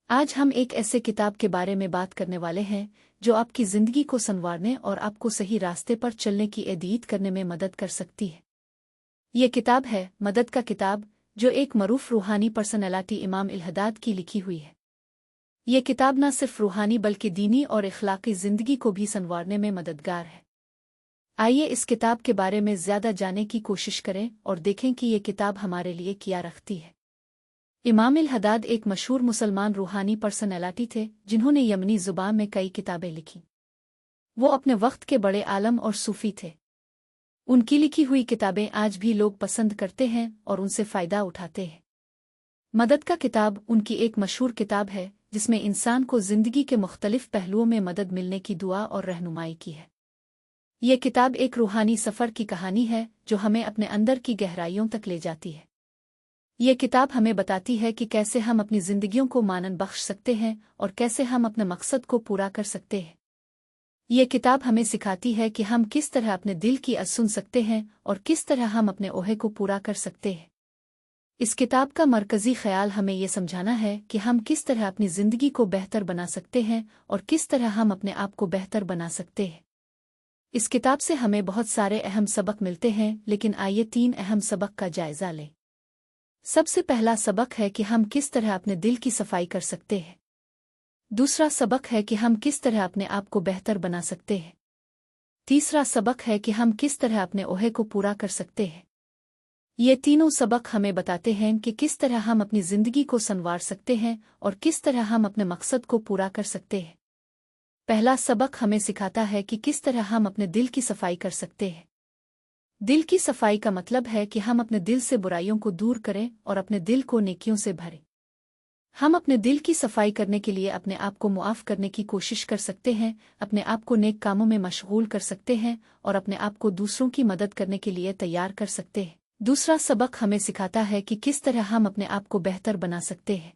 آج ہم ایک ایسے کتاب کے بارے میں بات کرنے والے ہیں جو آپ کی زندگی کو سنوارنے اور آپ کو صحیح راستے پر چلنے کی ہدایت کرنے میں مدد کر سکتی ہے۔ یہ کتاب ہے مدد کا کتاب، جو ایک معروف روحانی پرسنالٹی امام الہداد کی لکھی ہوئی ہے۔ یہ کتاب نہ صرف روحانی بلکہ دینی اور اخلاقی زندگی کو بھی سنوارنے میں مددگار ہے۔ آئیے اس کتاب کے بارے میں زیادہ جاننے کی کوشش کریں اور دیکھیں کہ یہ کتاب ہمارے لیے کیا رکھتی ہے۔ امام الہداد ایک مشہور مسلمان روحانی پرسنالٹی تھے جنہوں نے یمنی زبان میں کئی کتابیں لکھیں۔ وہ اپنے وقت کے بڑے عالم اور صوفی تھے۔ ان کی لکھی ہوئی کتابیں آج بھی لوگ پسند کرتے ہیں اور ان سے فائدہ اٹھاتے ہیں۔ مدد کا کتاب ان کی ایک مشہور کتاب ہے جس میں انسان کو زندگی کے مختلف پہلوؤں میں مدد ملنے کی دعا اور رہنمائی کی ہے۔ یہ کتاب ایک روحانی سفر کی کہانی ہے جو ہمیں اپنے اندر کی گہرائیوں تک لے جاتی ہے۔ یہ کتاب ہمیں بتاتی ہے کہ کیسے ہم اپنی زندگیوں کو معنی بخش سکتے ہیں اور کیسے ہم اپنے مقصد کو پورا کر سکتے ہیں۔ یہ کتاب ہمیں سکھاتی ہے کہ ہم کس طرح اپنے دل کی آواز سن سکتے ہیں اور کس طرح ہم اپنے عہدے کو پورا کر سکتے ہیں۔ اس کتاب کا مرکزی خیال ہمیں یہ سمجھانا ہے کہ ہم کس طرح اپنی زندگی کو بہتر بنا سکتے ہیں اور کس طرح ہم اپنے آپ کو بہتر بنا سکتے ہیں۔ اس کتاب سے ہمیں بہت سارے اہم سبق ملتے ہیں، لیکن آئیے 3 اہم سبق کا جائزہ لیں۔ سب سے پہلا سبق ہے کہ ہم کس طرح اپنے دل کی صفائی کر سکتے ہیں۔ دوسرا سبق ہے کہ ہم کس طرح اپنے آپ کو بہتر بنا سکتے ہیں۔ تیسرا سبق ہے کہ ہم کس طرح اپنے عہدے کو پورا کر سکتے ہیں۔ یہ تینوں سبق ہمیں بتاتے ہیں کہ کس طرح ہم اپنی زندگی کو سنوار سکتے ہیں اور کس طرح ہم اپنے مقصد کو پورا کر سکتے ہیں۔ پہلا سبق ہمیں سکھاتا ہے کہ کس طرح ہم اپنے دل کی صفائی کر سکتے ہیں۔ دل کی صفائی کا مطلب ہے کہ ہم اپنے دل سے برائیوں کو دور کریں اور اپنے دل کو نیکیوں سے بھریں۔ ہم اپنے دل کی صفائی کرنے کے لیے اپنے آپ کو معاف کرنے کی کوشش کر سکتے ہیں، اپنے آپ کو نیک کاموں میں مشغول کر سکتے ہیں اور اپنے آپ کو دوسروں کی مدد کرنے کے لیے تیار کر سکتے ہیں۔ دوسرا سبق ہمیں سکھاتا ہے کہ کس طرح ہم اپنے آپ کو بہتر بنا سکتے ہیں۔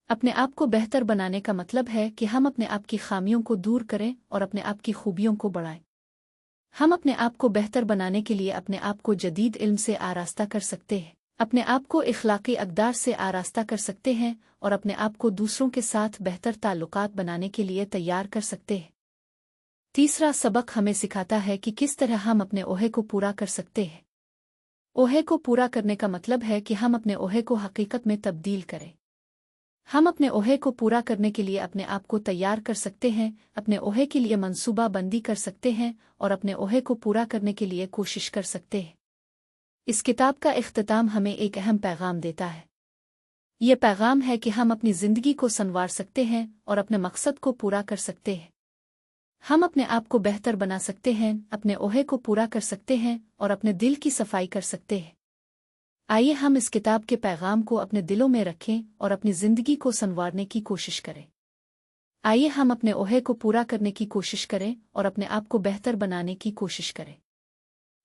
اپنے آپ کو بہتر بنانے کا مطلب ہے کہ ہم اپنے آپ کی خامیوں کو دور کریں اور اپنے آپ کی خوبیوں کو بڑھائیں۔ ہم اپنے آپ کو بہتر بنانے کے لیے اپنے آپ کو جدید علم سے آراستہ کر سکتے ہیں، اپنے آپ کو اخلاقی اقدار سے آراستہ کر سکتے ہیں اور اپنے آپ کو دوسروں کے ساتھ بہتر تعلقات بنانے کے لیے تیار کر سکتے ہیں۔ تیسرا سبق ہمیں سکھاتا ہے کہ کس طرح ہم اپنے عہدے کو پورا کر سکتے ہیں۔ عہدے کو پورا کرنے کا مطلب ہے کہ ہم اپنے عہدے کو حقیقت میں تبدیل کریں۔ ہم اپنے عہدے کو پورا کرنے کے لیے اپنے آپ کو تیار کر سکتے ہیں، اپنے عہدے کے لیے منصوبہ بندی کر سکتے ہیں اور اپنے عہدے کو پورا کرنے کے لیے کوشش کر سکتے ہیں۔ اس کتاب کا اختتام ہمیں ایک اہم پیغام دیتا ہے۔ یہ پیغام ہے کہ ہم اپنی زندگی کو سنوار سکتے ہیں اور اپنے مقصد کو پورا کر سکتے ہیں۔ ہم اپنے آپ کو بہتر بنا سکتے ہیں، اپنے عہدے کو پورا کر سکتے ہیں اور اپنے دل کی صفائی کر سکتے ہیں۔ آئیے ہم اس کتاب کے پیغام کو اپنے دلوں میں رکھیں اور اپنی زندگی کو سنوارنے کی کوشش کریں۔ آئیے ہم اپنے عہدے کو پورا کرنے کی کوشش کریں اور اپنے آپ کو بہتر بنانے کی کوشش کریں۔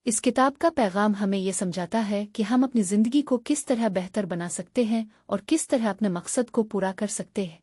اس کتاب کا پیغام ہمیں یہ سمجھاتا ہے کہ ہم اپنی زندگی کو کس طرح بہتر بنا سکتے ہیں اور کس طرح اپنے مقصد کو پورا کر سکتے ہیں۔